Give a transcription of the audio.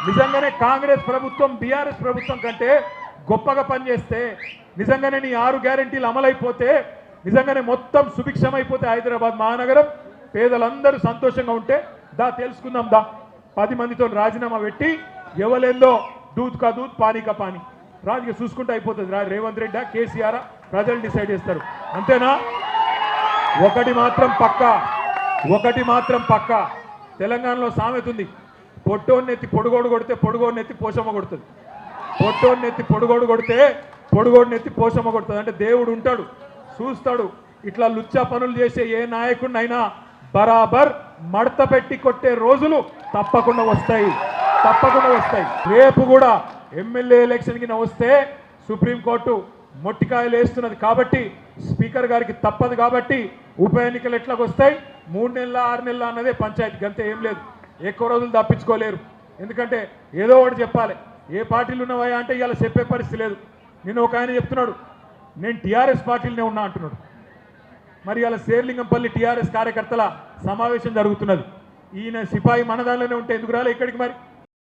నిజంగానే కాంగ్రెస్ ప్రభుత్వం బీఆర్ఎస్ ప్రభుత్వం కంటే గొప్పగా పనిచేస్తే, నిజంగానే నీ 6 గ్యారెంటీలు అమలైపోతే, నిజంగానే మొత్తం సుభిక్షమైపోతే హైదరాబాద్ మహానగరం, పేదలందరూ సంతోషంగా ఉంటే దా తెలుసుకుందాం. దా 10 మందితో రాజీనామా పెట్టి ఎవలేందో దూద్ కా దూద్ పానీ కా పానీ రాజుగా చూసుకుంటూ అయిపోతుంది. రేవంత్ రెడ్డి కేసీఆర్ ప్రజలు డిసైడ్ చేస్తారు. అంతేనా? ఒకటి మాత్రం పక్కా తెలంగాణలో సామెత ఉంది, పొట్టోని ఎత్తి పొడుగోడు కొడితే పొడుగోడిని ఎత్తి పోషమ్మ కొడుతుంది. పొట్టోని ఎత్తి పొడుగోడు కొడితే పొడుగోడిని ఎత్తి పోషమ్మ కొడుతుంది. అంటే దేవుడు ఉంటాడు, చూస్తాడు. ఇట్లా లుచ్చా పనులు చేసే ఏ నాయకుడినైనా బరాబర్ మడత పెట్టి కొట్టే రోజులు తప్పకుండా వస్తాయి. రేపు కూడా ఎమ్మెల్యే ఎలక్షన్ కింద వస్తే సుప్రీంకోర్టు మొట్టికాయలు వేస్తున్నది కాబట్టి, స్పీకర్ గారికి తప్పదు కాబట్టి ఉప ఎన్నికలు ఎట్లాగ వస్తాయి, 3 నెలల 6 నెలల అన్నదే పంచాయతీ, అంతే, ఏం లేదు. ఎక్కువ రోజులు తప్పించుకోలేరు. ఎందుకంటే ఏదో ఒకటి చెప్పాలి. ఏ పార్టీలు ఉన్నవా అంటే ఇవాళ చెప్పే పరిస్థితి లేదు. నేను ఒక ఆయన చెప్తున్నాడు, నేను టీఆర్ఎస్ పార్టీలోనే ఉన్నా అంటున్నాడు. మరి ఇవాళ శేర్లింగంపల్లి టీఆర్ఎస్ కార్యకర్తల సమావేశం జరుగుతున్నది. ఈయన సిపాయి మన దానిలోనే ఉంటే ఎందుకు రాలే ఇక్కడికి? మరి